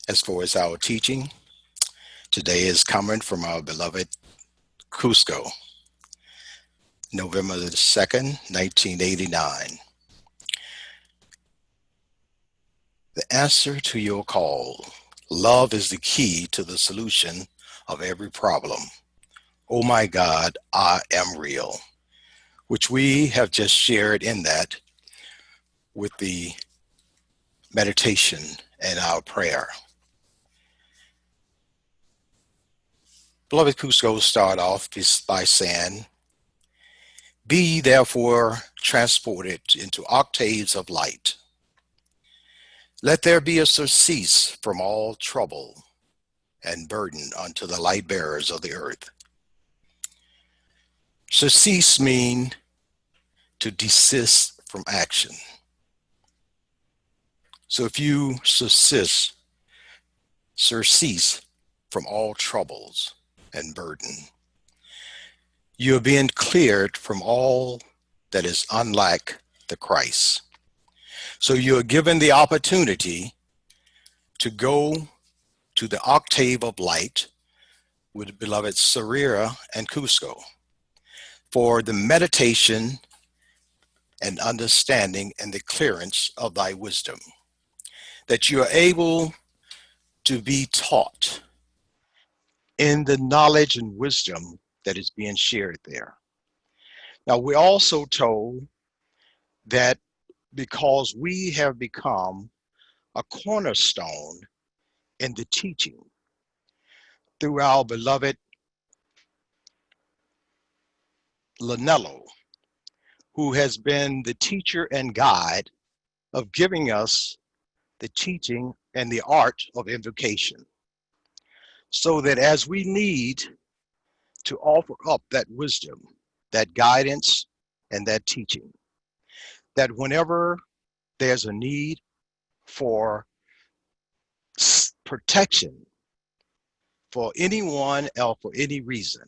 As far as our teaching, today is coming from our beloved Cusco, November the 2nd, 1989. The answer to your call. Love is the key to the solution of every problem. Oh my God, I am real, which we have just shared in that with the meditation and our prayer. Beloved Cusco start off by saying, be ye therefore transported into octaves of light. Let there be a surcease from all trouble and burden unto the light bearers of the earth. Surcease mean to desist from action. So if you surcease from all troubles and burden, you are being cleared from all that is unlike the Christ. So you are given the opportunity to go to the octave of light with beloved Sarira and Cusco for the meditation and understanding and the clearance of thy wisdom, that you are able to be taught in the knowledge and wisdom that is being shared there. Now, we're also told that because we have become a cornerstone in the teaching through our beloved Lanello, who has been the teacher and guide of giving us the teaching and the art of invocation, so that as we need to offer up that wisdom, that guidance, and that teaching, that whenever there's a need for protection for anyone or for any reason,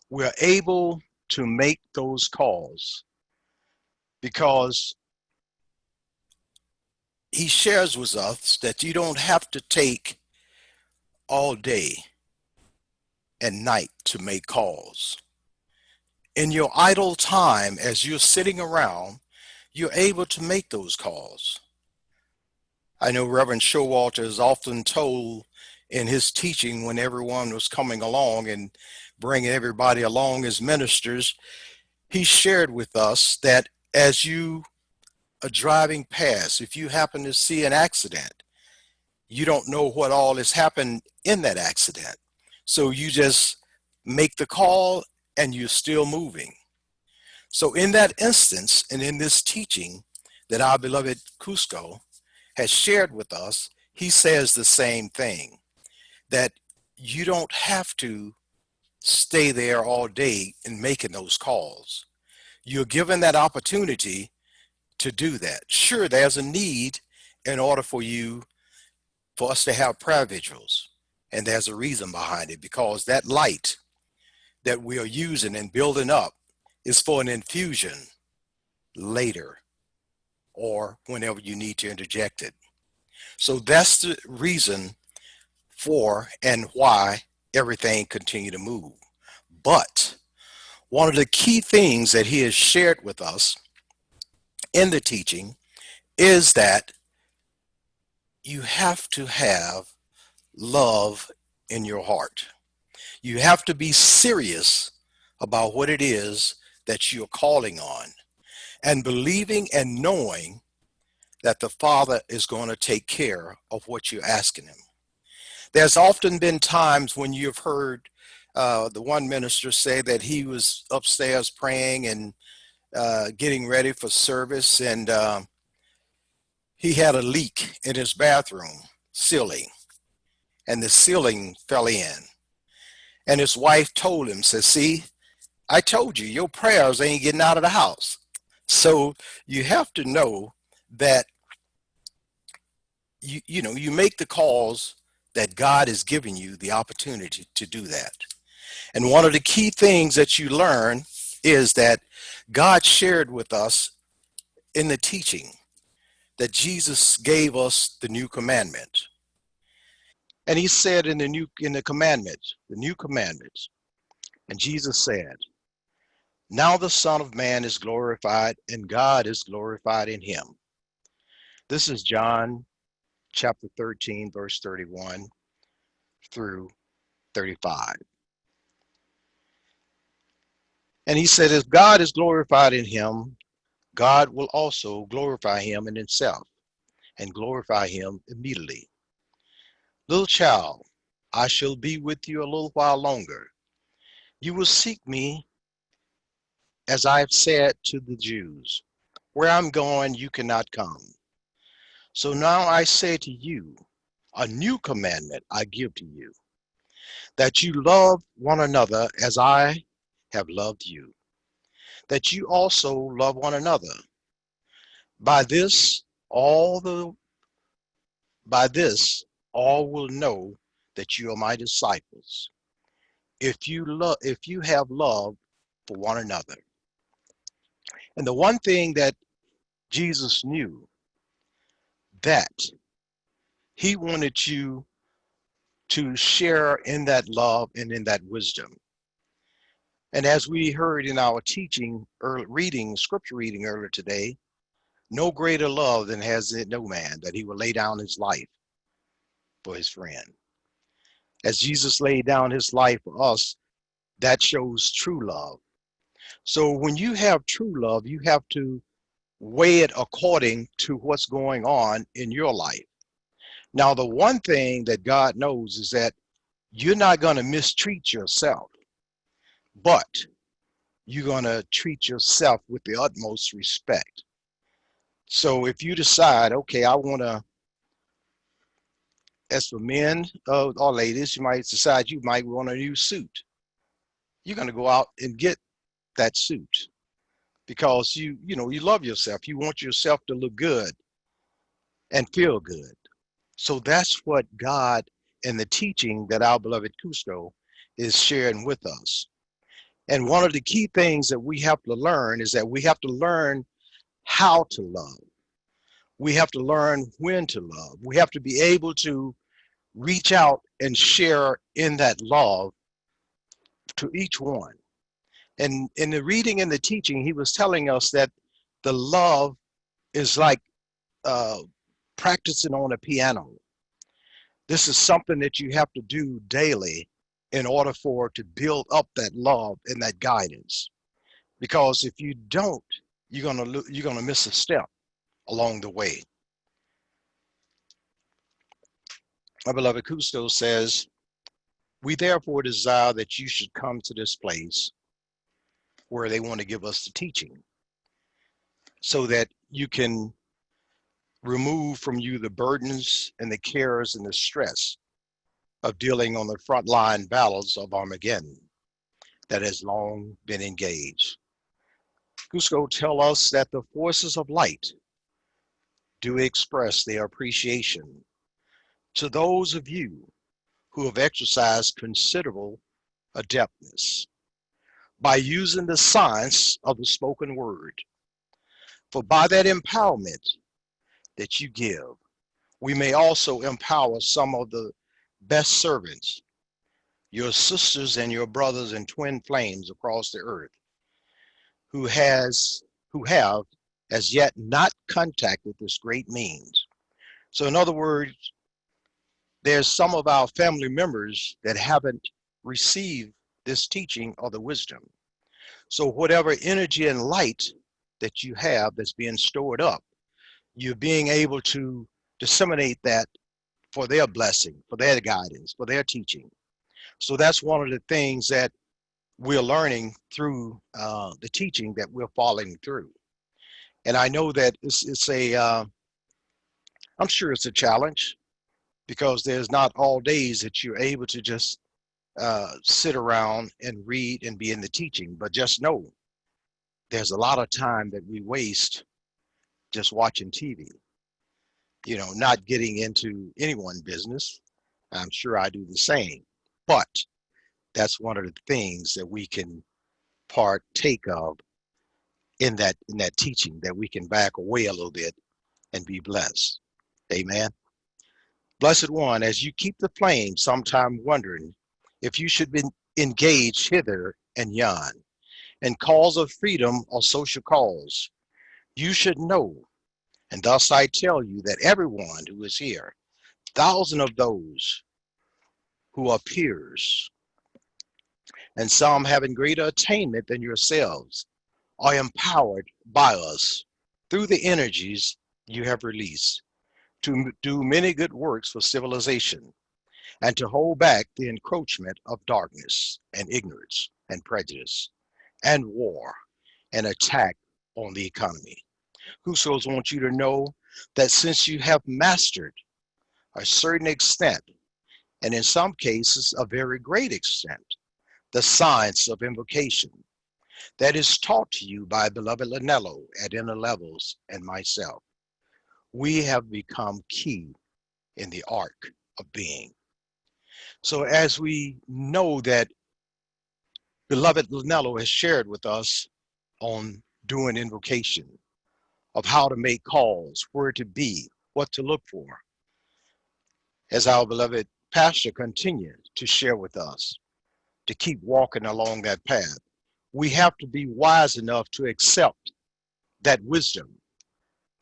we're able to make those calls because he shares with us that you don't have to take all day and night to make calls. In your idle time, as you're sitting around, you're able to make those calls. I know Reverend Showalter is often told in his teaching when everyone was coming along and bringing everybody along as ministers, he shared with us that as you are driving past, if you happen to see an accident, you don't know what all has happened in that accident. So you just make the call and you're still moving. So in that instance, and in this teaching that our beloved Cusco has shared with us, he says the same thing, that you don't have to stay there all day in making those calls. You're given that opportunity to do that. Sure, there's a need in order for us to have prayer vigils, and there's a reason behind it, because that light that we are using and building up is for an infusion later or whenever you need to interject it. So that's the reason for and why everything continue to move. But one of the key things that he has shared with us in the teaching is that you have to have love in your heart. You have to be serious about what it is that you're calling on, and believing and knowing that the Father is going to take care of what you're asking him. There's often been times when you've heard the one minister say that he was upstairs praying and getting ready for service, and he had a leak in his bathroom ceiling, and the ceiling fell in. And his wife told him, says, see, I told you, your prayers ain't getting out of the house. So you have to know that you make the calls that God is giving you the opportunity to do that. And one of the key things that you learn is that God shared with us in the teaching that Jesus gave us the new commandment. And he said in the commandments, the new commandments, and Jesus said, now the Son of Man is glorified and God is glorified in him. This is John chapter 13, verse 31 through 35. And he said, if God is glorified in him, God will also glorify him in himself and glorify him immediately. Little child, I shall be with you a little while longer. You will seek me, as I have said to the Jews. Where I'm going, you cannot come. So now I say to you, a new commandment I give to you, that you love one another as I have loved you, that you also love one another. By this, all the by this, all will know that you are my disciples, if you have love for one another. And the one thing that Jesus knew, that he wanted you to share in that love and in that wisdom. And as we heard in our teaching, scripture reading earlier today, no greater love than has it no man, that he will lay down his life for his friend. As Jesus laid down his life for us, that shows true love. So when you have true love, you have to weigh it according to what's going on in your life. Now, the one thing that God knows is that you're not going to mistreat yourself, but you're going to treat yourself with the utmost respect. So if you decide, okay, I want to, as for men or ladies, you might decide you might want a new suit. You're going to go out and get that suit because you love yourself. You want yourself to look good and feel good. So that's what God and the teaching that our beloved Cusco is sharing with us. And one of the key things that we have to learn is that we have to learn how to love. We have to learn when to love. We have to be able to reach out and share in that love to each one. And in the reading and the teaching, he was telling us that the love is like uh, practicing on a piano. This is something that you have to do daily in order to build up that love and that guidance. Because if you don't, you're gonna miss a step along the way. My beloved Cousteau says, we therefore desire that you should come to this place where they want to give us the teaching so that you can remove from you the burdens and the cares and the stress of dealing on the front line battles of Armageddon that has long been engaged. Cusco tell us that the forces of light do express their appreciation to those of you who have exercised considerable adeptness by using the science of the spoken word. For by that empowerment that you give, we may also empower some of the best servants, your sisters and your brothers and twin flames across the earth, who have as yet not contacted this great means. So in other words, there's some of our family members that haven't received this teaching or the wisdom. So whatever energy and light that you have that's being stored up, you're being able to disseminate that for their blessing, for their guidance, for their teaching. So that's one of the things that we're learning through the teaching that we're following through. And I know that I'm sure it's a challenge because there's not all days that you're able to just sit around and read and be in the teaching, but just know there's a lot of time that we waste just watching TV, not getting into anyone's business. I'm sure I do the same, but that's one of the things that we can partake of in that teaching, that we can back away a little bit and be blessed. Amen. Blessed one, as you keep the flame, sometime wondering if you should be engaged hither and yon, in cause of freedom or social cause, you should know, and thus I tell you that everyone who is here, thousands of those who are peers, and some having greater attainment than yourselves, are empowered by us through the energies you have released to do many good works for civilization and to hold back the encroachment of darkness and ignorance and prejudice and war and attack on the economy. Whosos want you to know that since you have mastered a certain extent, and in some cases a very great extent, the science of invocation that is taught to you by beloved Lanello at Inner Levels and myself, we have become key in the arc of being. So as we know that beloved Lanello has shared with us on doing invocation, of how to make calls, where to be, what to look for, as our beloved pastor continued to share with us, to keep walking along that path, we have to be wise enough to accept that wisdom.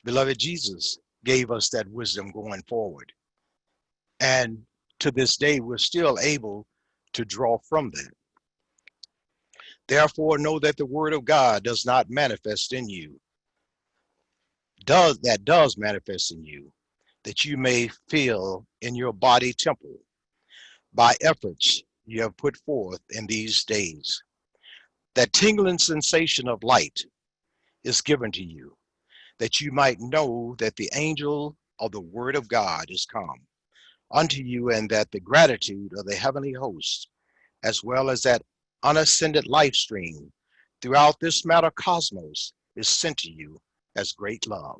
Beloved Jesus gave us that wisdom going forward. And to this day, we're still able to draw from that. Therefore, know that the word of God does not manifest in you, does manifest in you, that you may feel in your body temple by efforts you have put forth in these days. That tingling sensation of light is given to you, that you might know that the angel of the word of God is come unto you, and that the gratitude of the heavenly host, as well as that unascended life stream throughout this matter cosmos, is sent to you as great love.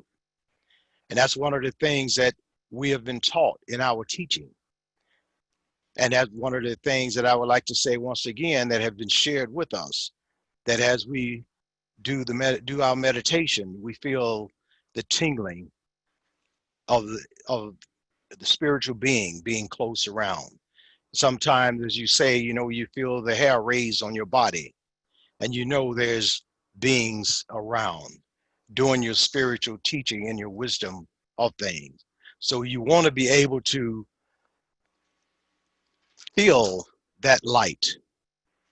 And that's one of the things that we have been taught in our teaching. And that's one of the things that I would like to say once again that have been shared with us, that as we do our meditation, we feel the tingling of the spiritual being close around. Sometimes, as you say, you feel the hair raise on your body, and there's beings around doing your spiritual teaching and your wisdom of things. So you want to be able to feel that light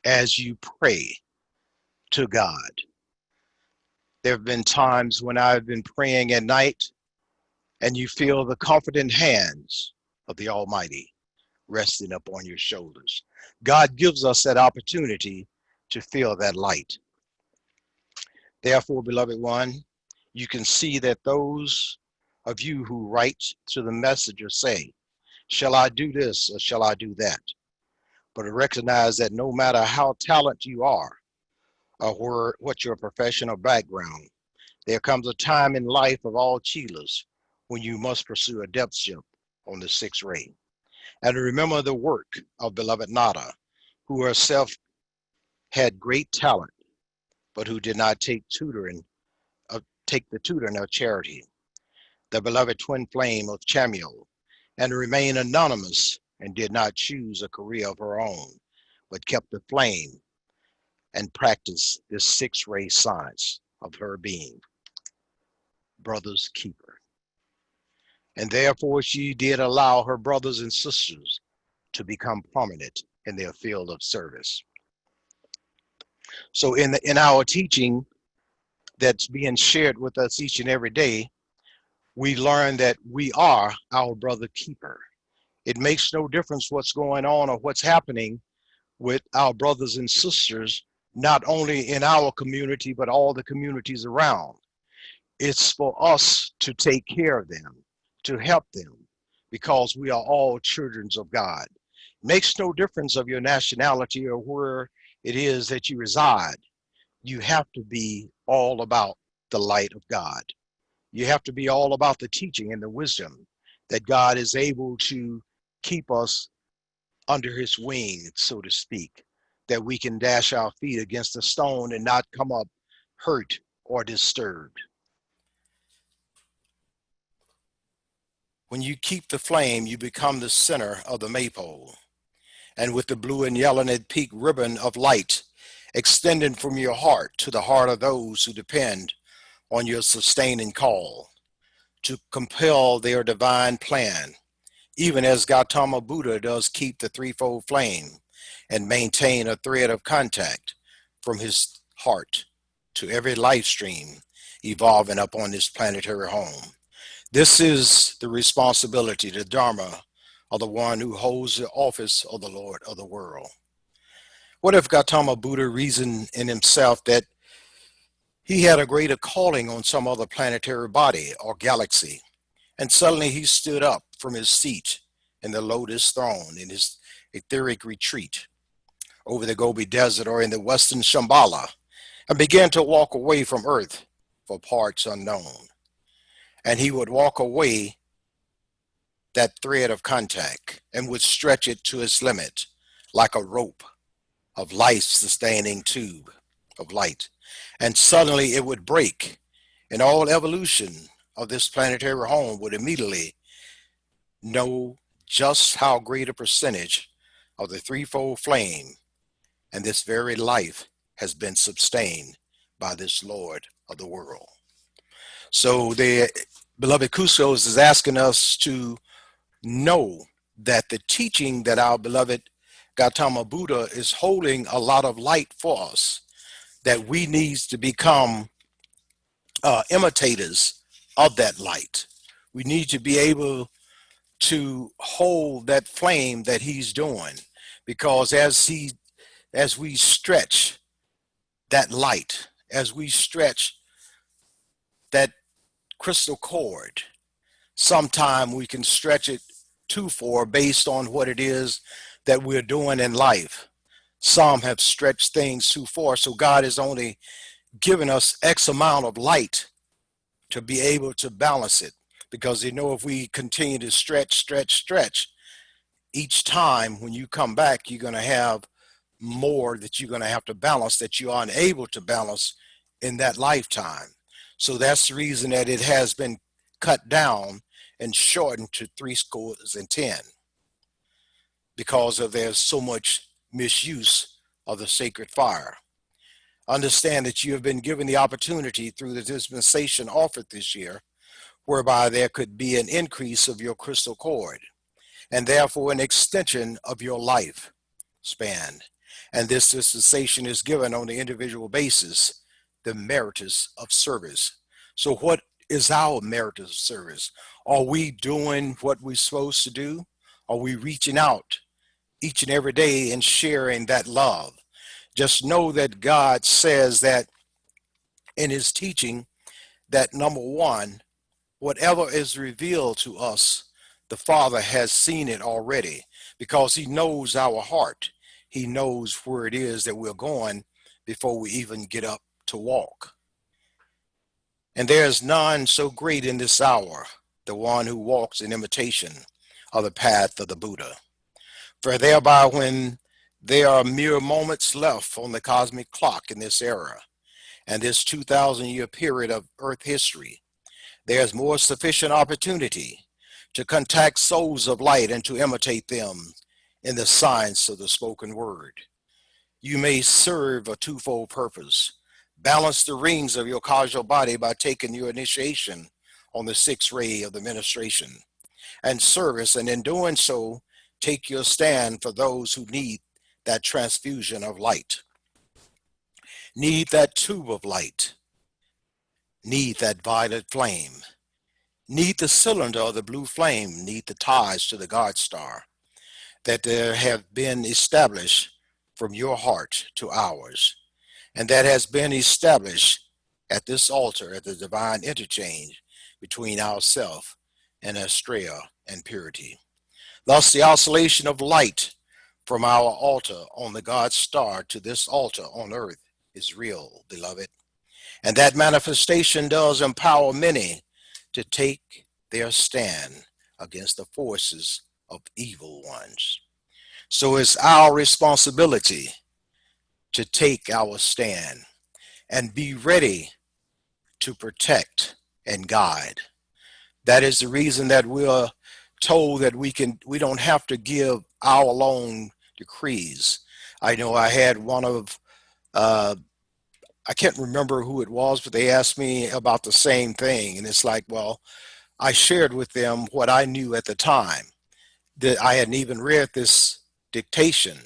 as you pray to God. There have been times when I've been praying at night and you feel the confident hands of the Almighty resting upon your shoulders. God gives us that opportunity to feel that light. Therefore, beloved one, you can see that those of you who write to the messenger say, shall I do this or shall I do that? But recognize that no matter how talented you are or what your professional background, there comes a time in life of all Chilas when you must pursue a depthship on the sixth ray. And remember the work of beloved Nada, who herself had great talent, but who did not take the tutoring of charity. The beloved twin flame of Chamuel, and remained anonymous and did not choose a career of her own, but kept the flame and practiced this six-ray science of her being, brother's keeper. And therefore she did allow her brothers and sisters to become prominent in their field of service. So in our teaching that's being shared with us each and every day, we learn that we are our brother keeper. It makes no difference what's going on or what's happening with our brothers and sisters, not only in our community, but all the communities around. It's for us to take care of them, to help them, because we are all children of God. Makes no difference of your nationality or where it is that you reside. You have to be all about the light of God. You have to be all about the teaching and the wisdom that God is able to keep us under his wing, so to speak, that we can dash our feet against a stone and not come up hurt or disturbed. When you keep the flame, you become the center of the maypole. And with the blue and yellow and peak ribbon of light extending from your heart to the heart of those who depend on your sustaining call to compel their divine plan, even as Gautama Buddha does keep the threefold flame and maintain a thread of contact from his heart to every life stream evolving up on this planetary home. This is the responsibility, the Dharma of the one who holds the office of the Lord of the world. What if Gautama Buddha reasoned in himself that he had a greater calling on some other planetary body or galaxy, and suddenly he stood up from his seat in the lotus throne in his etheric retreat over the Gobi Desert or in the western Shambhala and began to walk away from Earth for parts unknown. And he would walk away that thread of contact and would stretch it to its limit like a rope of life-sustaining tube of light. And suddenly it would break, and all evolution of this planetary home would immediately know just how great a percentage of the threefold flame and this very life has been sustained by this Lord of the world. So the beloved Kustos is asking us to know that the teaching that our beloved Gautama Buddha is holding a lot of light for us, that we need to become imitators of that light. We need to be able to hold that flame that he's doing, because as we stretch that light, as we stretch that crystal cord, sometime we can stretch it too far based on what it is that we're doing in life. Some have stretched things too far, so God has only given us X amount of light to be able to balance it, because they know if we continue to stretch, each time when you come back, you're going to have more that you're going to have to balance that you are unable to balance in that lifetime. So that's the reason that it has been cut down and shortened to 70, because of there's so much misuse of the sacred fire. Understand that you have been given the opportunity through the dispensation offered this year, whereby there could be an increase of your crystal cord and therefore an extension of your life span. And this dispensation is given on the individual basis, the meritus of service. So what is our meritus of service? Are we doing what we're supposed to do? Are we reaching out each and every day and sharing that love? Just know that God says that in his teaching, that number one, whatever is revealed to us, the Father has seen it already, because he knows our heart. He knows where it is that we're going before we even get up to walk. And there is none so great in this hour, the one who walks in imitation of the path of the Buddha. For thereby, when there are mere moments left on the cosmic clock in this era and this 2,000-year period of Earth history, there's more sufficient opportunity to contact souls of light and to imitate them in the science of the spoken word. You may serve a twofold purpose. Balance the rings of your causal body by taking your initiation on the sixth ray of the ministration and service, and in doing so, take your stand for those who need that transfusion of light, need that tube of light, need that violet flame, need the cylinder of the blue flame, need the ties to the God star that there have been established from your heart to ours, and that has been established at this altar at the divine interchange between ourself and Astrea and purity. Thus the oscillation of light from our altar on the God star to this altar on earth is real, beloved. And that manifestation does empower many to take their stand against the forces of evil ones. So it's our responsibility to take our stand and be ready to protect and guide. That is the reason that we are told that we don't have to give our own decrees. I know I had one of, uh, I can't remember who it was, but they asked me about the same thing. And it's like, well, I shared with them what I knew at the time, that I hadn't even read this dictation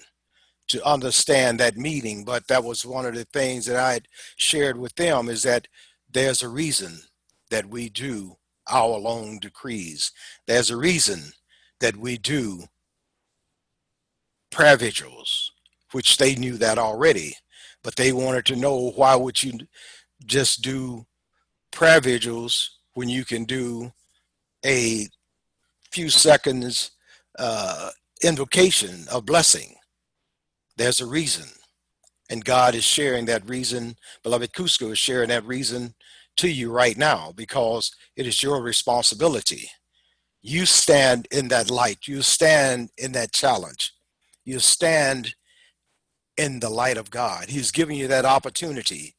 to understand that meaning. But that was one of the things that I had shared with them, is that there's a reason that we do our own decrees. There's a reason that we do prayer vigils, which they knew that already, but they wanted to know, why would you just do prayer vigils when you can do a few seconds uh, invocation of blessing? There's a reason. And God is sharing that reason. Beloved Cusco is sharing that reason to you right now, because it is your responsibility. You stand in that light. You stand in that challenge. You stand in the light of God. He's giving you that opportunity.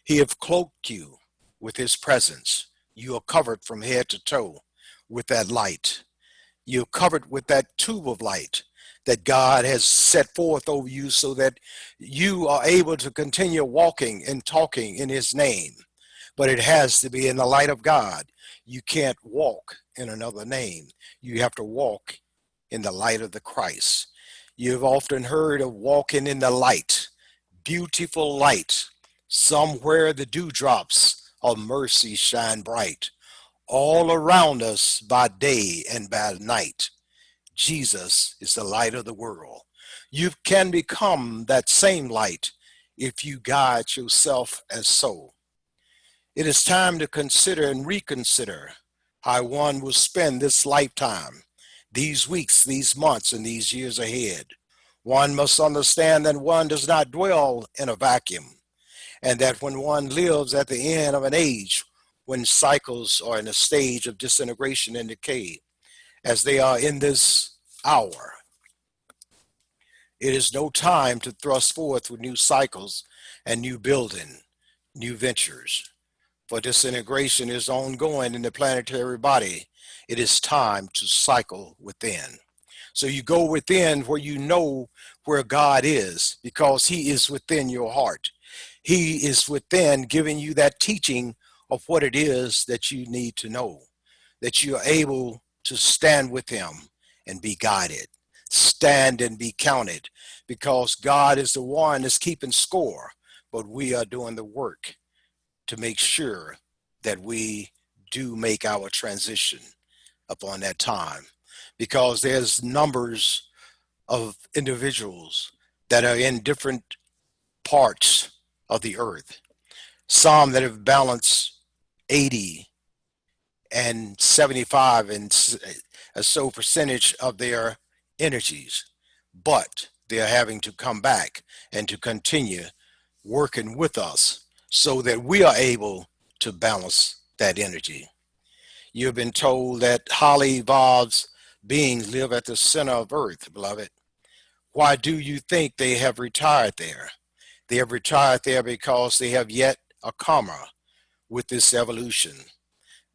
He have cloaked you with his presence. You are covered from head to toe with that light. You're covered with that tube of light that God has set forth over you, so that you are able to continue walking and talking in his name. But it has to be in the light of God. You can't walk in another name. You have to walk in the light of the Christ. You've often heard of walking in the light, beautiful light. Somewhere the dewdrops of mercy shine bright, all around us by day and by night. Jesus is the light of the world. You can become that same light if you guide yourself as so. It is time to consider and reconsider how one will spend this lifetime, these weeks, these months, and these years ahead. One must understand that one does not dwell in a vacuum, and that when one lives at the end of an age, when cycles are in a stage of disintegration and decay, as they are in this hour, it is no time to thrust forth with new cycles and new building, new ventures. For disintegration is ongoing in the planetary body. It is time to cycle within. So you go within where you know where God is, because he is within your heart. He is within, giving you that teaching of what it is that you need to know, that you are able to stand with him and be guided, stand and be counted, because God is the one that's keeping score, but we are doing the work to make sure that we do make our transition upon that time, because there's numbers of individuals that are in different parts of the earth, some that have balanced 80 and 75 and so percentage of their energies, but they're having to come back and to continue working with us so that we are able to balance that energy. You've been told that highly evolved beings live at the center of earth, beloved. Why do you think they have retired there? They have retired there because they have yet a karma with this evolution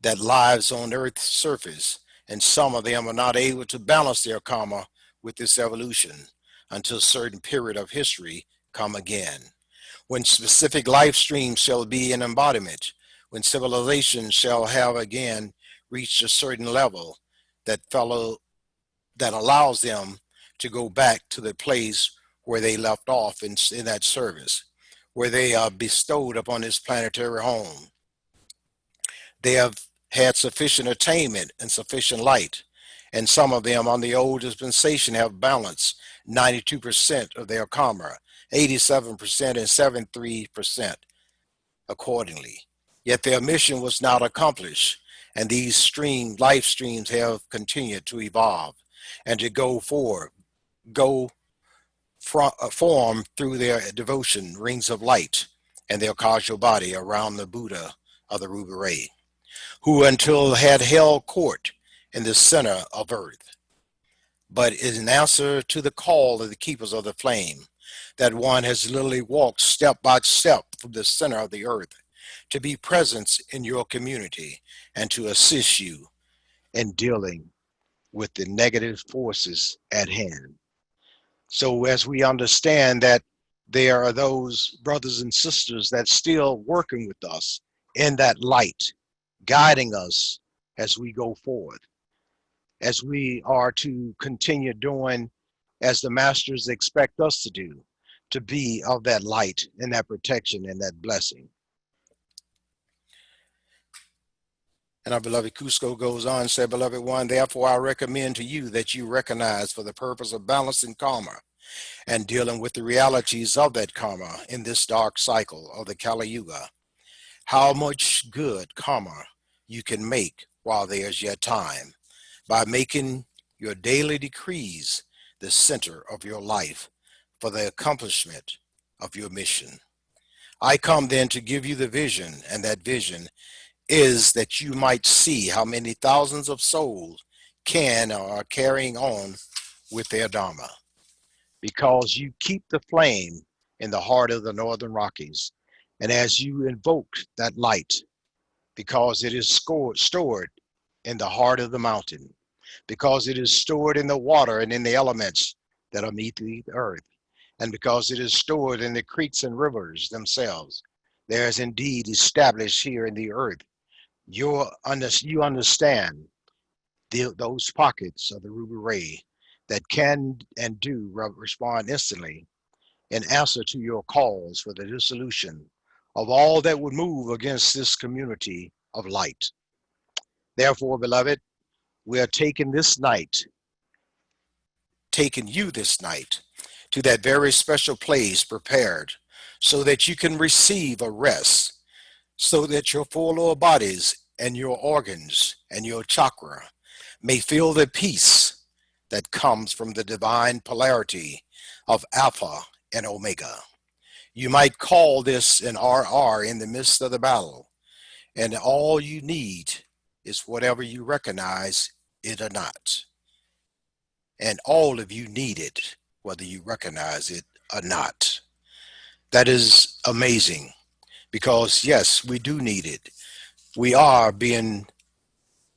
that lives on Earth's surface, and some of them are not able to balance their karma with this evolution until a certain period of history come again, when specific life streams shall be in embodiment, when civilization shall have again reached a certain level that fellow that allows them to go back to the place where they left off in that service, where they are bestowed upon this planetary home. They have had sufficient attainment and sufficient light, and some of them on the old dispensation have balanced 92% of their karma, 87% and 73% accordingly. Yet their mission was not accomplished, and these life streams have continued to evolve and to go forward, go form through their devotion rings of light and their causal body around the Buddha of the Ruby Ray, who until had held court in the center of earth. But in answer to the call of the keepers of the flame, that one has literally walked step by step from the center of the earth to be present in your community and to assist you in dealing with the negative forces at hand. So as we understand that there are those brothers and sisters that still working with us in that light, guiding us as we go forward, as we are to continue doing as the masters expect us to do, to be of that light and that protection and that blessing. And our beloved Cusco goes on and said, beloved one, therefore I recommend to you that you recognize for the purpose of balancing karma and dealing with the realities of that karma in this dark cycle of the Kali Yuga, how much good karma you can make while there's yet time by making your daily decrees the center of your life for the accomplishment of your mission. I come then to give you the vision, and that vision is that you might see how many thousands of souls can or are carrying on with their Dharma. Because you keep the flame in the heart of the Northern Rockies, and as you invoke that light, because it is stored in the heart of the mountain, because it is stored in the water and in the elements that are beneath the earth, and because it is stored in the creeks and rivers themselves, there is indeed established here in the earth. You understand those pockets of the ruby ray that can and do respond instantly in answer to your calls for the dissolution of all that would move against this community of light. Therefore, beloved, we are taking you this night to that very special place prepared so that you can receive a rest, so that your four lower bodies and your organs and your chakra may feel the peace that comes from the divine polarity of Alpha and Omega. You might call this an RR in the midst of the battle, and all you need is whatever you recognize it or not. And all of you need it, whether you recognize it or not. That is amazing because, yes, we do need it. We are being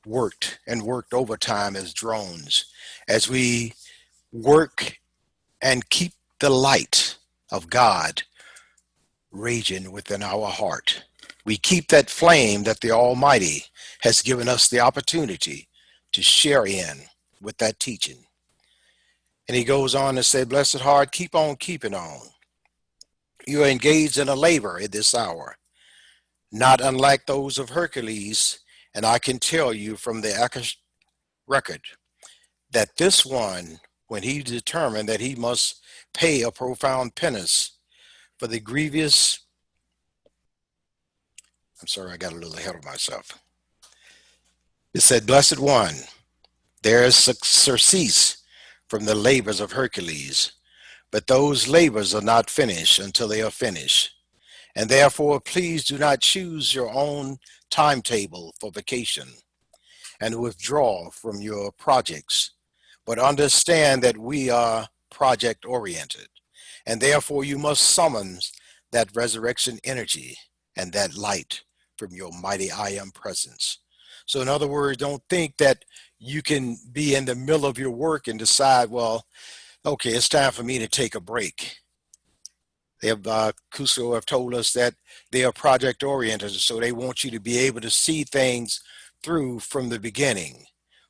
worked and worked overtime as drones as we work and keep the light of God raging within our heart. We keep that flame that the Almighty has given us the opportunity to share in with that teaching. And he goes on to say, blessed heart, keep on keeping on. You are engaged in a labor at this hour, not unlike those of Hercules, and I can tell you from the Akash record that this one, when he determined that he must pay a profound penance for the grievous, I'm sorry, I got a little ahead of myself. It said, blessed one, there is surcease from the labors of Hercules, but those labors are not finished until they are finished. And therefore, please do not choose your own timetable for vacation and withdraw from your projects, but understand that we are project oriented, and therefore you must summon that resurrection energy and that light from your mighty I am presence. So in other words, don't think that you can be in the middle of your work and decide, well, okay, it's time for me to take a break. They have Cusco have told us that they are project oriented, so they want you to be able to see things through from the beginning.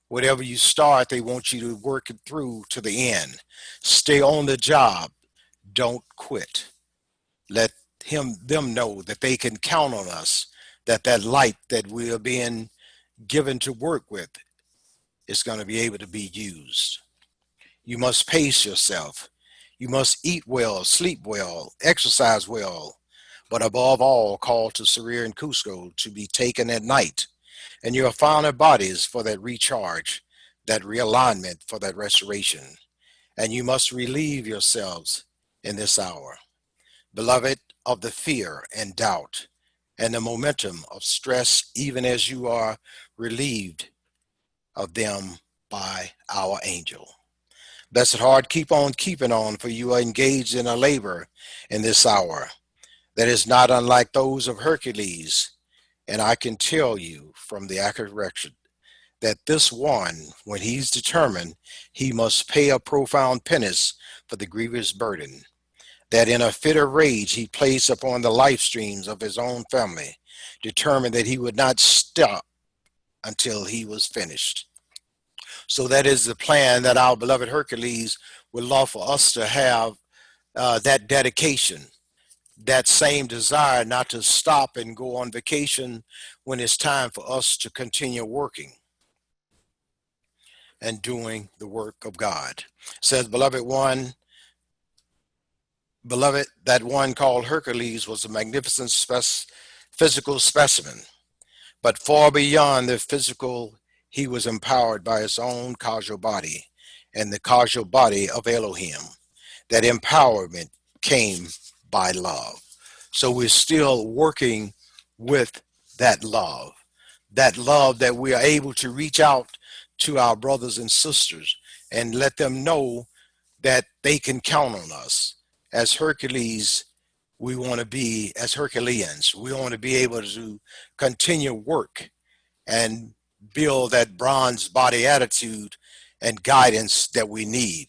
Whatever you start, they want you to work it through to the end. Stay on the job. Don't quit. Let them know that they can count on us, that that light that we are being given to work with is going to be able to be used. You must pace yourself. You must eat well, sleep well, exercise well, but above all, call to Sarir and Cusco to be taken at night, and your finer bodies for that recharge, that realignment for that restoration. And you must relieve yourselves in this hour, beloved, of the fear and doubt and the momentum of stress, even as you are relieved of them by our angel. Blessed heart, keep on keeping on, for you are engaged in a labor in this hour that is not unlike those of Hercules. And I can tell you from the accurate record that this one, when he's determined, he must pay a profound penance for the grievous burden, that in a fit of rage he placed upon the life streams of his own family, determined that he would not stop until he was finished. So that is the plan that our beloved Hercules would love for us to have, that dedication, that same desire not to stop and go on vacation when it's time for us to continue working and doing the work of God. It says, beloved, that one called Hercules was a magnificent physical specimen, but far beyond the physical, he was empowered by his own causal body and the causal body of Elohim. That empowerment came by love. So we're still working with that love that we are able to reach out to our brothers and sisters and let them know that they can count on us. As Hercules, we want to be, as Herculeans, we want to be able to continue work and build that bronze body attitude and guidance that we need.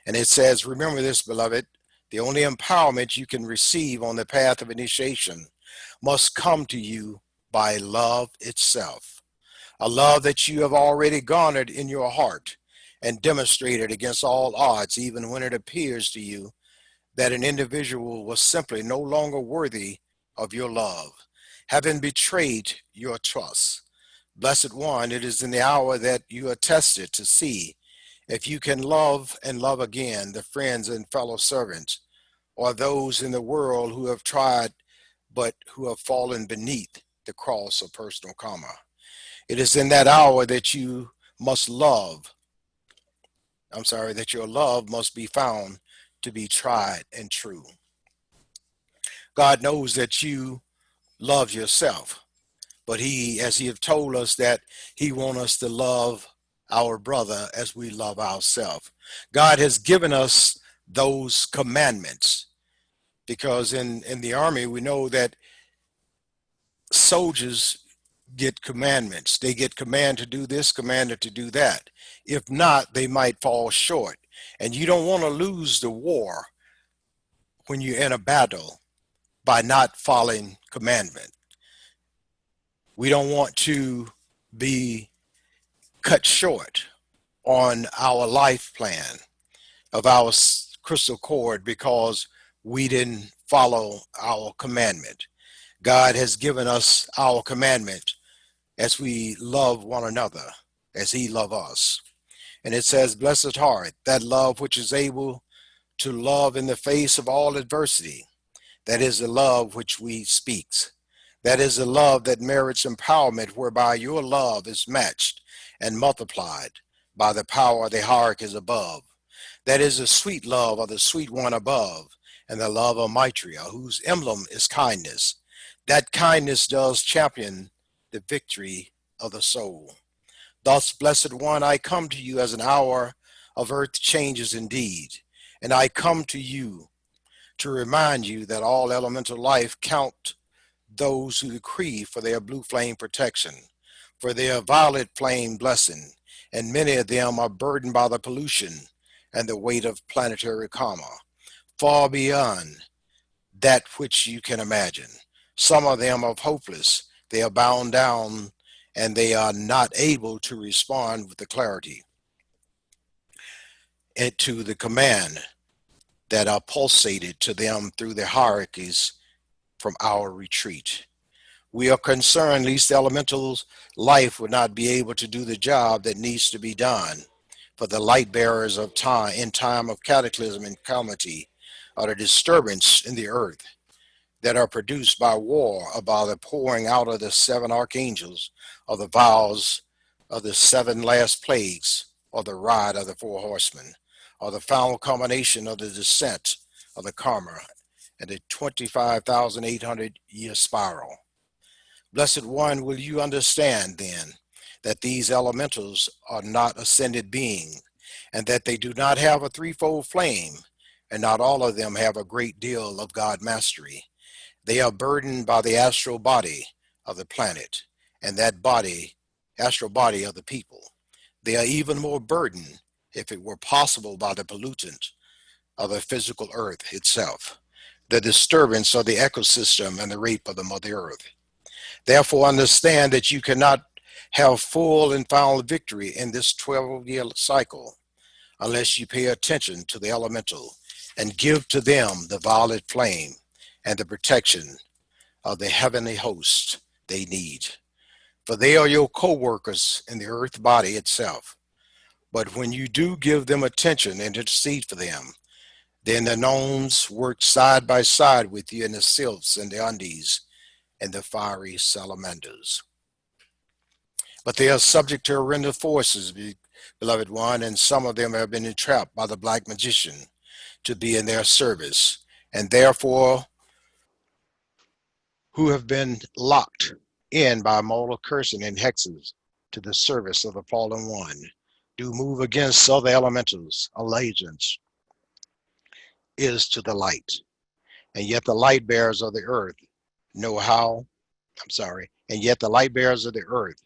And it says, remember this, beloved, the only empowerment you can receive on the path of initiation must come to you by love itself, a love that you have already garnered in your heart and demonstrated against all odds, even when it appears to you that an individual was simply no longer worthy of your love, having betrayed your trust. Blessed one, it is in the hour that you are tested to see if you can love and love again the friends and fellow servants, or those in the world who have tried but who have fallen beneath the cross of personal karma. It is in that hour that you must love. That your love must be found to be tried and true. God knows that you love yourself, but as he have told us that he wants us to love our brother as we love ourselves. God has given us those commandments because in the army, we know that soldiers get commandments. They get command to do this, commanded to do that. If not, they might fall short. And you don't want to lose the war when you're in a battle by not following commandment. We don't want to be cut short on our life plan of our crystal cord because we didn't follow our commandment. God has given us our commandment as we love one another, as he loved us. And it says, blessed heart, that love which is able to love in the face of all adversity. That is the love which we speaks. That is the love that merits empowerment, whereby your love is matched and multiplied by the power of the hierarchies above. That is the sweet love of the sweet one above, and the love of Maitreya, whose emblem is kindness. That kindness does champion the victory of the soul. Thus, blessed one, I come to you as an hour of earth changes indeed, and I come to you to remind you that all elemental life count those who decree for their blue flame protection, for their violet flame blessing, and many of them are burdened by the pollution and the weight of planetary karma, far beyond that which you can imagine. Some of them are hopeless. They are bound down and they are not able to respond with the clarity and to the command that are pulsated to them through the hierarchies from our retreat. We are concerned lest the elemental's life would not be able to do the job that needs to be done for the light bearers of time in time of cataclysm and calamity or the disturbance in the earth that are produced by war or by the pouring out of the seven archangels or the vials of the seven last plagues or the ride of the four horsemen or the final culmination of the descent of the karma and the 25,800 year spiral. Blessed one, will you understand then that these elementals are not ascended beings and that they do not have a threefold flame and not all of them have a great deal of God mastery. They are burdened by the astral body of the planet, and that body astral body of the people. They are even more burdened, if it were possible, by the pollutant of the physical earth itself, the disturbance of the ecosystem and the rape of the mother earth. Therefore, understand that you cannot have full and final victory in this 12-year cycle unless you pay attention to the elemental and give to them the violet flame and the protection of the heavenly host they need. For they are your co-workers in the earth body itself. But when you do give them attention and intercede for them, then the gnomes work side by side with you in the sylphs and the undies and the fiery salamanders. But they are subject to horrendous forces, beloved one, and some of them have been entrapped by the black magician to be in their service, and therefore who have been locked in by mortal cursing and hexes to the service of the fallen one, do move against other elementals, allegiance is to the light. And yet the light bearers of the earth know how, and yet the light bearers of the earth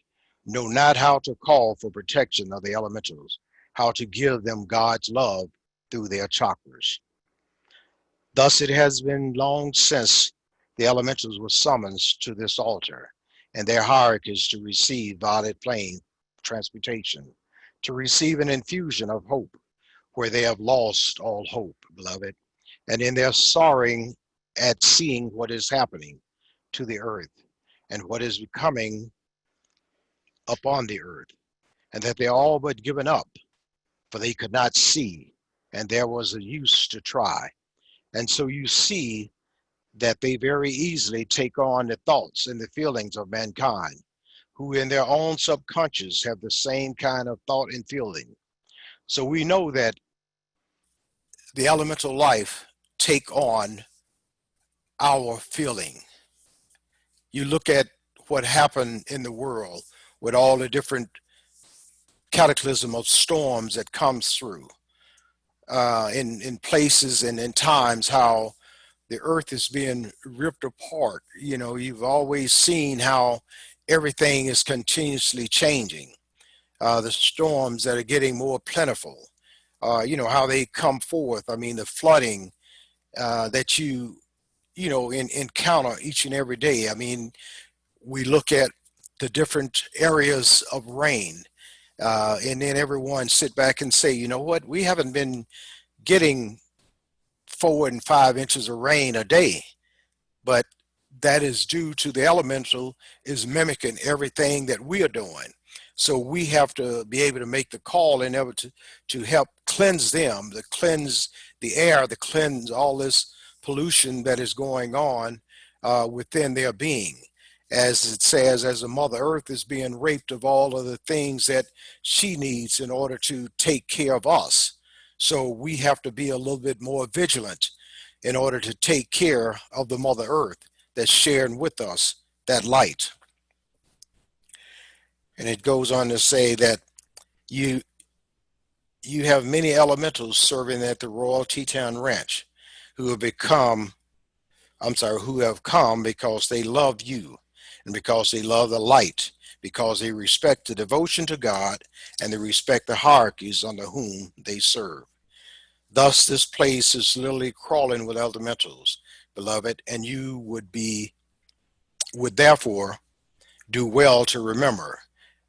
know not how to call for protection of the elementals, how to give them God's love through their chakras. Thus it has been long since the elementals were summoned to this altar, and their hierarchies to receive violet flame transmutation, to receive an infusion of hope where they have lost all hope, beloved, and in their sorrowing at seeing what is happening to the earth and what is becoming upon the earth, and that they all but given up, for they could not see, and there was a use to try. And so you see that they very easily take on the thoughts and the feelings of mankind, who in their own subconscious have the same kind of thought and feeling. So we know that the elemental life take on our feeling. You look at what happened in the world with all the different cataclysm of storms that comes through in places and in times, how the earth is being ripped apart. You know, you've always seen how everything is continuously changing. The storms that are getting more plentiful, you know, how they come forth. I mean, the flooding that you know, encounter each and every day. I mean, we look at the different areas of rain, and then everyone sit back and say, you know what, we haven't been getting 4 and 5 inches of rain a day, but that is due to the elemental is mimicking everything that we are doing. So we have to be able to make the call in order to help cleanse them, to cleanse the air, to cleanse all this pollution that is going on within their being. As it says, as the Mother Earth is being raped of all of the things that she needs in order to take care of us. So we have to be a little bit more vigilant in order to take care of the Mother Earth that's sharing with us that light. And it goes on to say that you have many elementals serving at the Royal Teton Ranch who who have come because they love you and because they love the light, because they respect the devotion to God and they respect the hierarchies under whom they serve. Thus, this place is literally crawling with elementals, beloved, and you would therefore do well to remember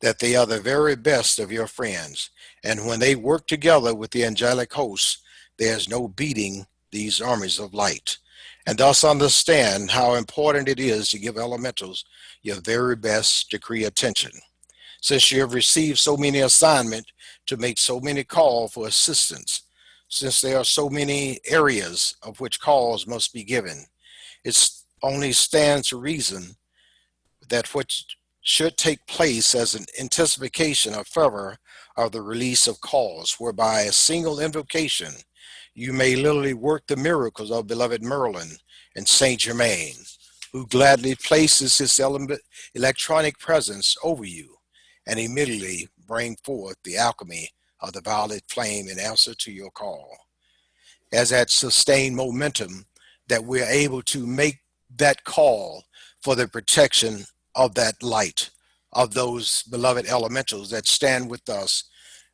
that they are the very best of your friends. And when they work together with the angelic hosts, there's no beating these armies of light. And thus understand how important it is to give elementals your very best decree attention. Since you have received so many assignments to make so many calls for assistance, since there are so many areas of which calls must be given, it only stands to reason that what should take place as an intensification of fervor of the release of calls, whereby a single invocation you may literally work the miracles of beloved Merlin and Saint Germain, who gladly places his electronic presence over you and immediately bring forth the alchemy of the violet flame in answer to your call. As that sustained momentum that we're able to make that call for the protection of that light of those beloved elementals that stand with us,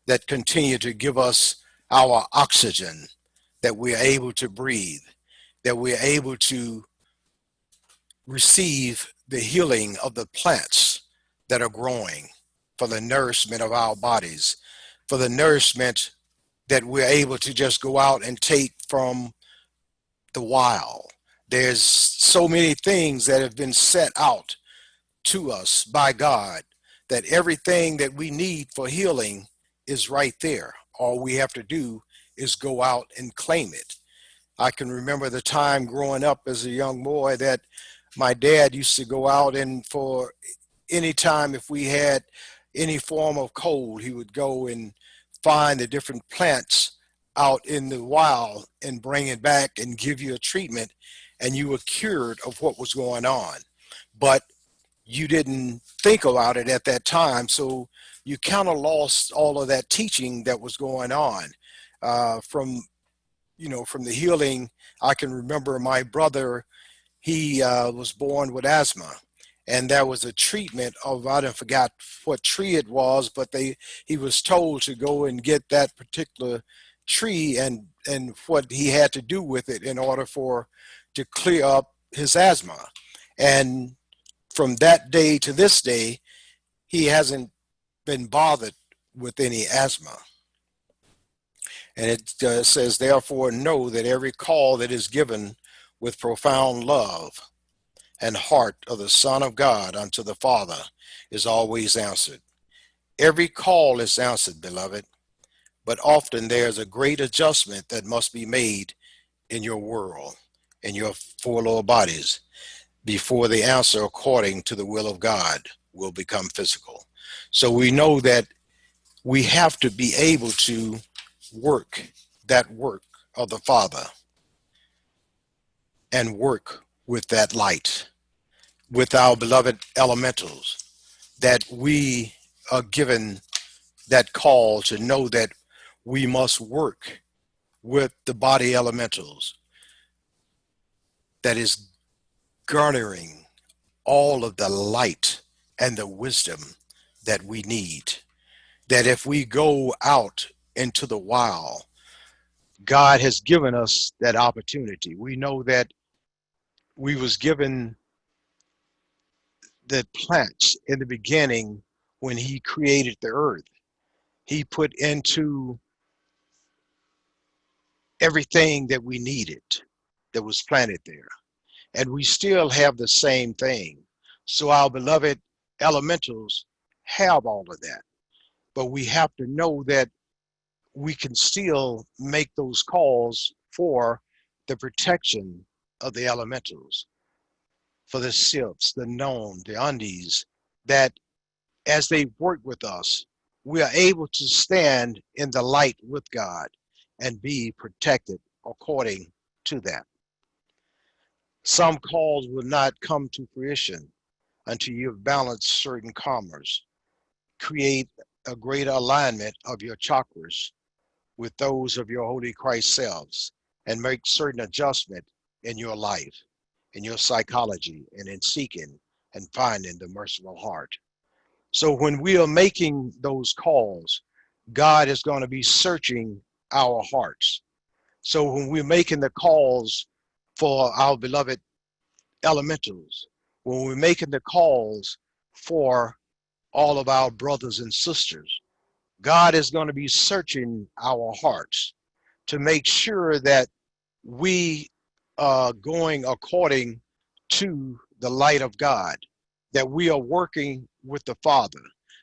that continue to give us our oxygen, that we are able to breathe, that we are able to receive the healing of the plants that are growing for the nourishment of our bodies, for the nourishment that we're able to just go out and take from the wild. There's so many things that have been set out to us by God that everything that we need for healing is right there. All we have to do is go out and claim it. I can remember the time growing up as a young boy that my dad used to go out, and for any time if we had any form of cold, he would go and find the different plants out in the wild and bring it back and give you a treatment, and you were cured of what was going on. But you didn't think about it at that time, so you kind of lost all of that teaching that was going on from from the healing. I can remember my brother, he was born with asthma, and there was a treatment of, I don't forgot what tree it was, but he was told to go and get that particular tree and what he had to do with it in order for to clear up his asthma. And from that day to this day, he hasn't been bothered with any asthma. And it says, therefore, know that every call that is given with profound love and heart of the Son of God unto the Father is always answered. Every call is answered, beloved, but often there's a great adjustment that must be made in your world, in your four lower bodies, before the answer according to the will of God will become physical. So we know that we have to be able to work that work of the Father and work with that light, with our beloved elementals, that we are given that call to know that we must work with the body elementals that is garnering all of the light and the wisdom that we need. That if we go out into the wild, God has given us that opportunity. We know that we was given the plants in the beginning when he created the earth. He put into everything that we needed that was planted there. And we still have the same thing. So our beloved elementals have all of that. But we have to know that we can still make those calls for the protection of the elementals, for the sylphs, the known, the undies, that as they work with us, we are able to stand in the light with God and be protected according to that. Some calls will not come to fruition until you've balanced certain karmas, create a greater alignment of your chakras with those of your Holy Christ selves, and make certain adjustment in your life, in your psychology, and in seeking and finding the merciful heart. So when we are making those calls, God is going to be searching our hearts. So when we're making the calls for our beloved elementals, when we're making the calls for all of our brothers and sisters, God is going to be searching our hearts to make sure that we are going according to the light of God, that we are working with the Father,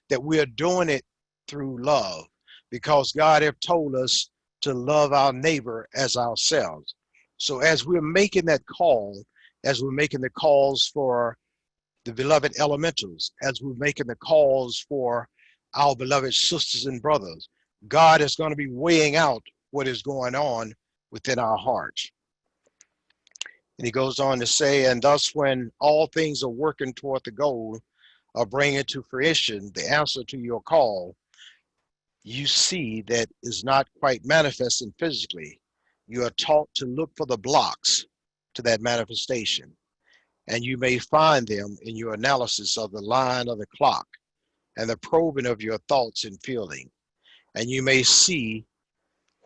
that we are doing it through love, because God have told us to love our neighbor as ourselves. So as we're making that call, as we're making the calls for the beloved elementals, as we're making the calls for our beloved sisters and brothers, God is going to be weighing out what is going on within our hearts. And he goes on to say, and thus when all things are working toward the goal of bringing to fruition the answer to your call, you see that is not quite manifesting physically. You are taught to look for the blocks to that manifestation, and you may find them in your analysis of the line of the clock and the probing of your thoughts and feeling. And you may see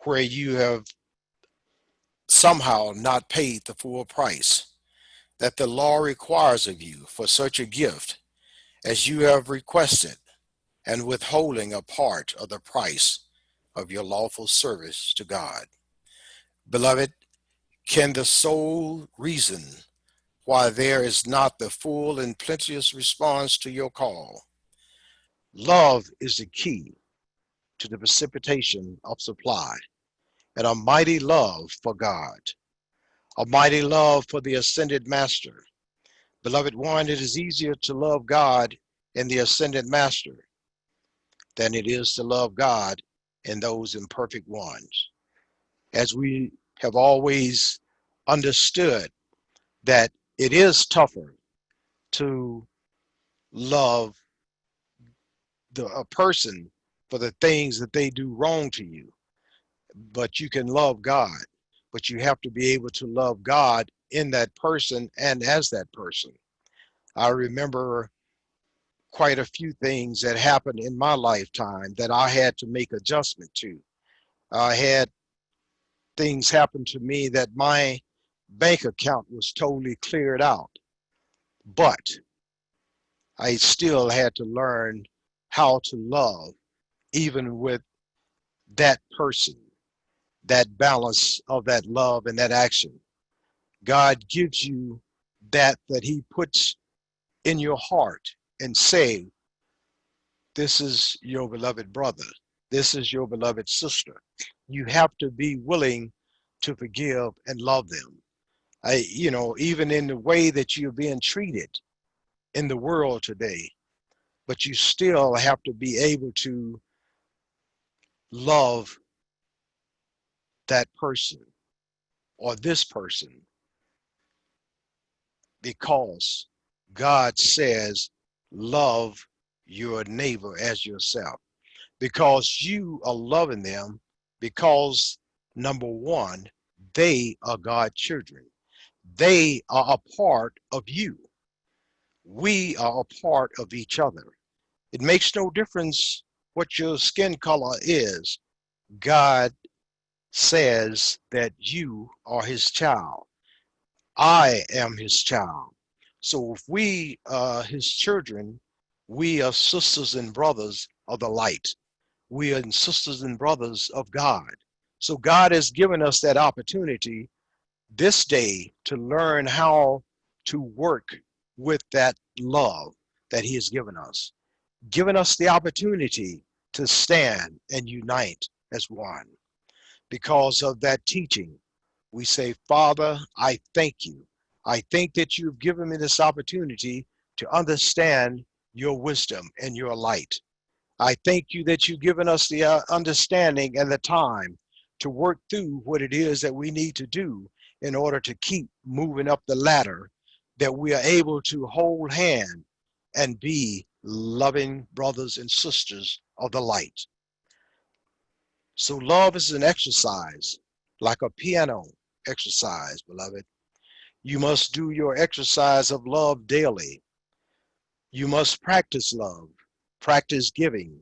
where you have somehow not paid the full price that the law requires of you for such a gift as you have requested, and withholding a part of the price of your lawful service to God. Beloved, can the sole reason why there is not the full and plenteous response to your call? Love is the key to the precipitation of supply, and a mighty love for God, a mighty love for the ascended Master. Beloved one, it is easier to love God in the ascended Master than it is to love God in those imperfect ones. As we have always understood that it is tougher to love a person for the things that they do wrong to you, but you can love God. But you have to be able to love God in that person and as that person. I remember quite a few things that happened in my lifetime that I had to make adjustment to. I had things happen to me that my bank account was totally cleared out, but I still had to learn how to love even with that person, that balance of that love and that action. God gives you that he puts in your heart and say, this is your beloved brother. This is your beloved sister. You have to be willing to forgive and love them. Even in the way that you're being treated in the world today, but you still have to be able to love that person or this person because God says, love your neighbor as yourself. Because you are loving them, because number one, they are God's children. They are a part of you. We are a part of each other. It makes no difference what your skin color is. God says that you are his child. I am his child. So if we are his children, we are sisters and brothers of the light. We are sisters and brothers of God. So God has given us that opportunity this day to learn how to work with that love that he has given us the opportunity to stand and unite as one. Because of that teaching, we say, Father, I thank you. I think that you've given me this opportunity to understand your wisdom and your light. I thank you that you've given us the understanding and the time to work through what it is that we need to do in order to keep moving up the ladder, that we are able to hold hand and be loving brothers and sisters of the light. So love is an exercise, like a piano exercise, beloved. You must do your exercise of love daily. You must practice love, practice giving,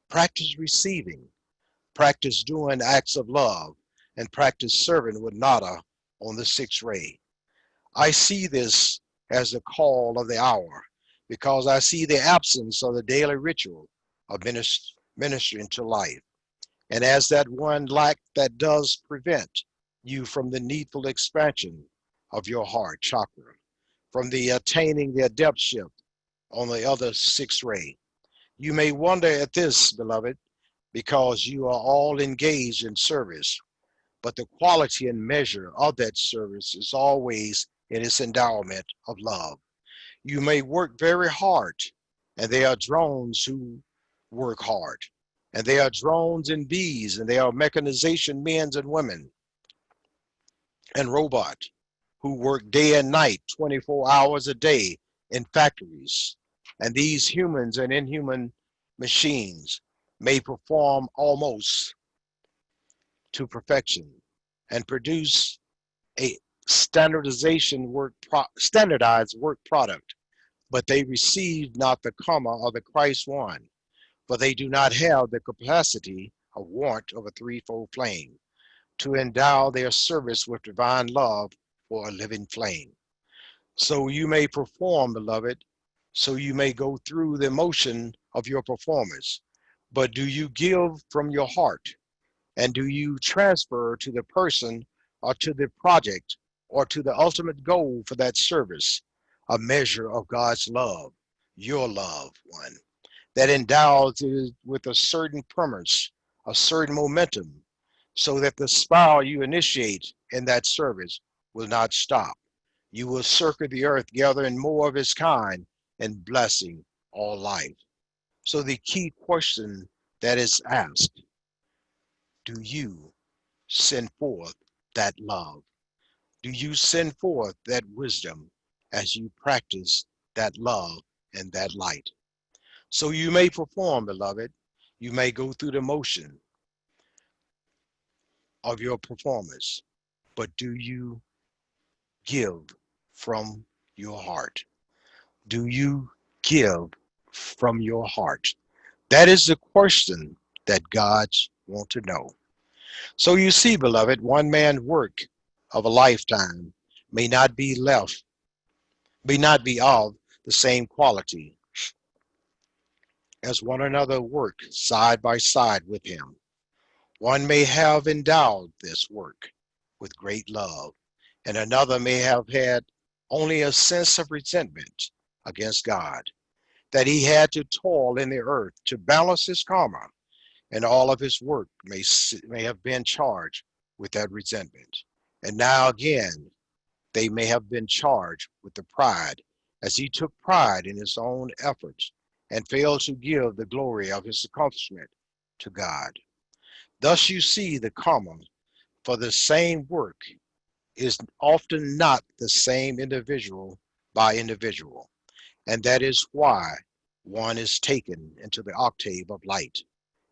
practice receiving, practice doing acts of love, and practice serving with nada on the sixth ray. I see this as the call of the hour because I see the absence of the daily ritual of ministering to life. And as that one lack that does prevent you from the needful expansion of your heart chakra, from the attaining the adeptship on the other sixth ray. You may wonder at this, beloved, because you are all engaged in service, but the quality and measure of that service is always in its endowment of love. You may work very hard, and there are drones who work hard, and there are drones and bees, and there are mechanization men and women and robots who work day and night, 24 hours a day in factories. And these humans and inhuman machines may perform almost to perfection and produce a standardized work product but they receive not the comma of the Christ one, for they do not have the capacity of want of a threefold flame to endow their service with divine love for a living flame. So you may perform, beloved, so you may go through the motion of your performance. But do you give from your heart? And do you transfer to the person or to the project or to the ultimate goal for that service a measure of God's love, your love, one, that endows it with a certain premise, a certain momentum, so that the spiral you initiate in that service will not stop. You will circle the earth, gathering more of its kind and blessing all life. So the key question that is asked, do you send forth that love? Do you send forth that wisdom as you practice that love and that light? So you may perform, beloved. You may go through the motion of your performance, but do you give from your heart? Do you give from your heart? That is the question that God wants to know. So you see, beloved, one man's work of a lifetime may not be may not be of the same quality as one another work side by side with him. One may have endowed this work with great love, and another may have had only a sense of resentment against God, that he had to toil in the earth to balance his karma, and all of his work may have been charged with that resentment. And now again, they may have been charged with the pride, as he took pride in his own efforts and failed to give the glory of his accomplishment to God. Thus you see the karma for the same work is often not the same individual by individual, and that is why one is taken into the octave of light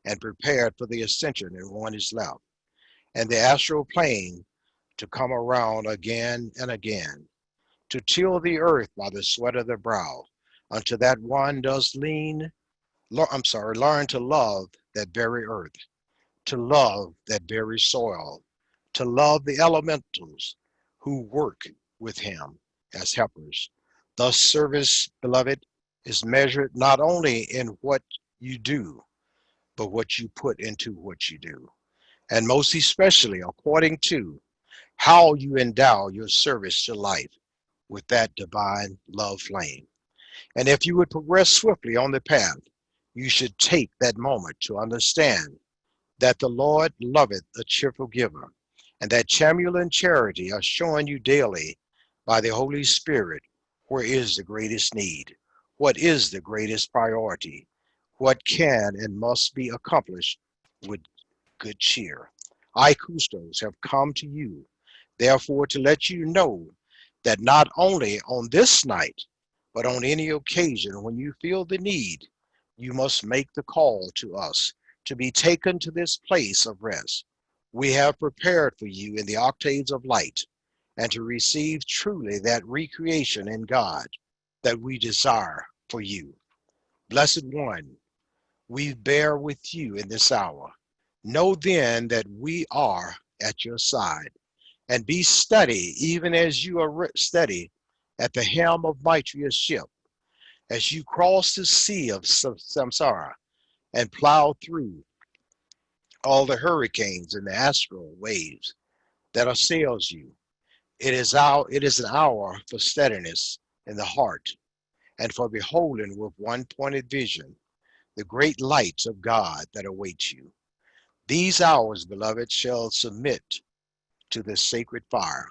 and prepared for the ascension, and one is left, and the astral plane to come around again and again, to till the earth by the sweat of the brow, until that one does learn to love that very earth, to love that very soil, to love the elementals who work with him as helpers. Thus, service, beloved, is measured not only in what you do, but what you put into what you do, and most especially according to how you endow your service to life with that divine love flame. And if you would progress swiftly on the path, you should take that moment to understand that the Lord loveth a cheerful giver, and that Samuel and Charity are showing you daily by the Holy Spirit where is the greatest need, what is the greatest priority, what can and must be accomplished with good cheer. I, Custos, have come to you, therefore, to let you know that not only on this night, but on any occasion when you feel the need, you must make the call to us to be taken to this place of rest. We have prepared for you in the octaves of light, and to receive truly that recreation in God that we desire for you. Blessed one, we bear with you in this hour. Know then that we are at your side, and be steady even as you are steady at the helm of Maitreya's ship, as you cross the sea of samsara and plow through all the hurricanes and the astral waves that assails you. It is an hour for steadiness in the heart, and for beholding with one pointed vision the great lights of God that await you. These hours, beloved, shall submit to the sacred fire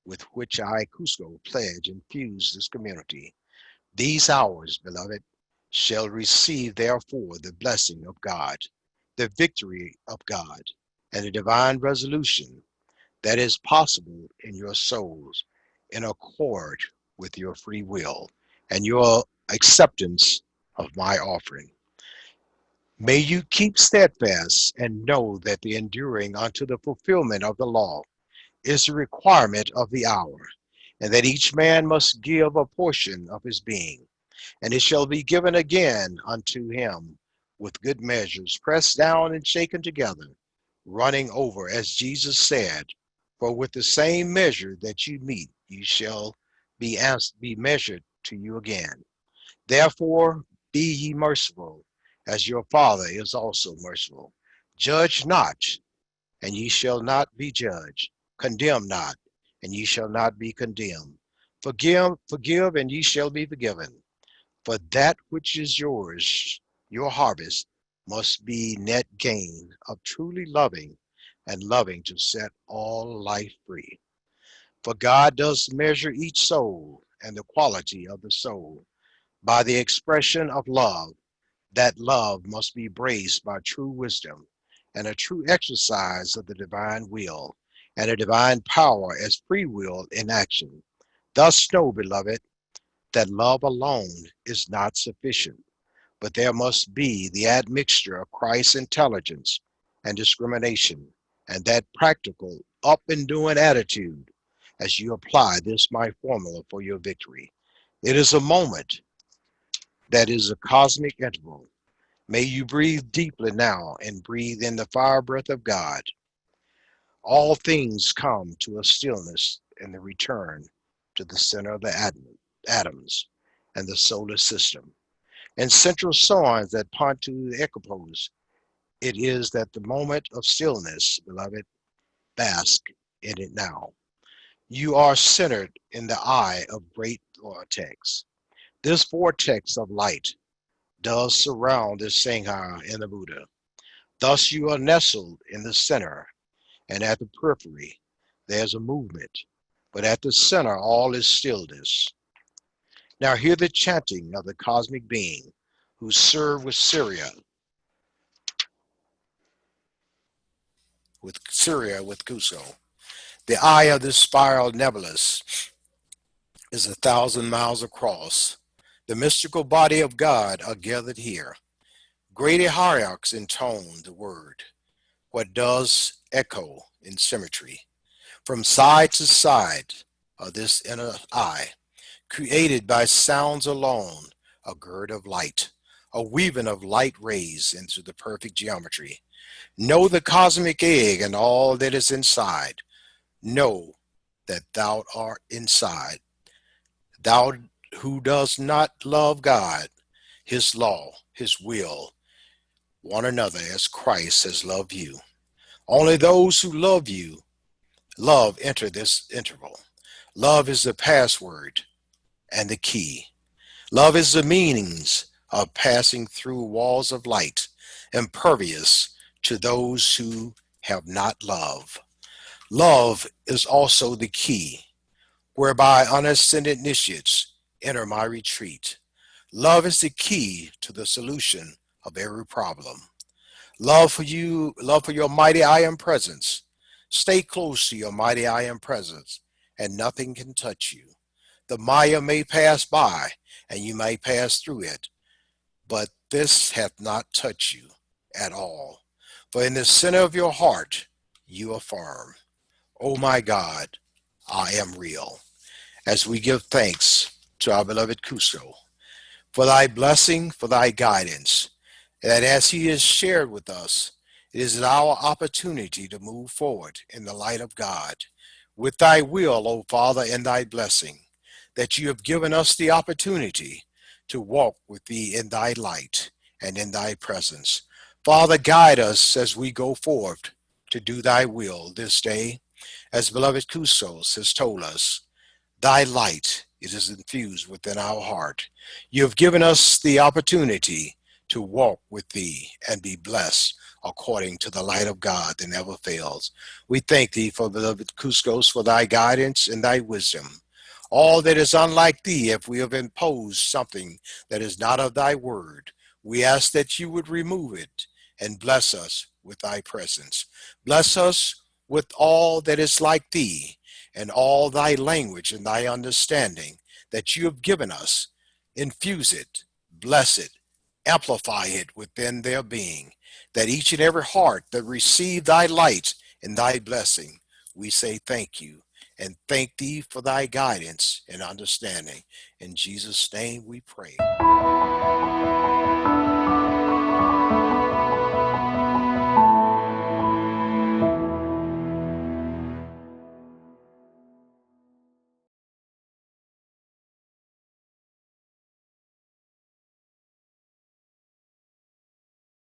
with which I, Cusco, pledge and fuse this community. These hours, beloved, shall receive therefore the blessing of God, the victory of God, and the divine resolution that is possible in your souls in accord with your free will and your acceptance of my offering. May you keep steadfast and know that the enduring unto the fulfillment of the law is the requirement of the hour, and that each man must give a portion of his being. And it shall be given again unto him with good measures, pressed down and shaken together, running over, as Jesus said, for with the same measure that you meet, you shall be measured to you again. Therefore, be ye merciful, as your Father is also merciful. Judge not, and ye shall not be judged. Condemn not, and ye shall not be condemned. Forgive, and ye shall be forgiven. For that which is yours, your harvest, must be net gain of truly loving and loving to set all life free. For God does measure each soul and the quality of the soul by the expression of love. That love must be braced by true wisdom and a true exercise of the divine will and a divine power as free will in action. Thus know, beloved, that love alone is not sufficient, but there must be the admixture of Christ's intelligence and discrimination, and that practical up and doing attitude as you apply this my formula for your victory. It is a moment that is a cosmic interval. May you breathe deeply now and breathe in the fire breath of God. All things come to a stillness in the return to the center of the atoms and the solar system. And central signs that point to the ecopause, it is that the moment of stillness, beloved, bask in it now. You are centered in the eye of great vortex. This vortex of light does surround the Sangha and the Buddha. Thus you are nestled in the center, and at the periphery there's a movement, but at the center all is stillness. Now hear the chanting of the cosmic being who served with Cusco. The eye of this spiral nebulous is 1,000 miles across. The mystical body of God are gathered here. Great hierarchs intone the word, what does echo in symmetry. From side to side of this inner eye, created by sounds alone, a gird of light, a weaving of light rays into the perfect geometry. Know the cosmic egg and all that is inside. Know that thou art inside. Thou who does not love God, his law, his will, one another as Christ has loved you. Only those who love you, love enter this interval. Love is the password and the key. Love is the meanings of passing through walls of light, impervious to those who have not love. Love is also the key, whereby unascended initiates enter my retreat. Love is the key to the solution of every problem. Love for you, love for your mighty I am presence. Stay close to your mighty I am presence, and nothing can touch you. The Maya may pass by, and you may pass through it, but this hath not touched you at all. For in the center of your heart, you are firm. Oh my God, I am real. As we give thanks to our beloved Cusco for thy blessing, for thy guidance, that as he has shared with us, it is our opportunity to move forward in the light of God. With thy will, O Father, and thy blessing, that you have given us the opportunity to walk with thee in thy light and in thy presence. Father, guide us as we go forth to do thy will this day. As beloved Cusos has told us, thy light, it is infused within our heart. You have given us the opportunity to walk with thee and be blessed according to the light of God that never fails. We thank thee for beloved Cuscos for thy guidance and thy wisdom. All that is unlike thee, if we have imposed something that is not of thy word, we ask that you would remove it and bless us with thy presence. Bless us with all that is like thee and all thy language and thy understanding that you have given us. Infuse it, bless it, amplify it within their being, that each and every heart that receive thy light and thy blessing, we say thank you and thank thee for thy guidance and understanding. In Jesus' name we pray.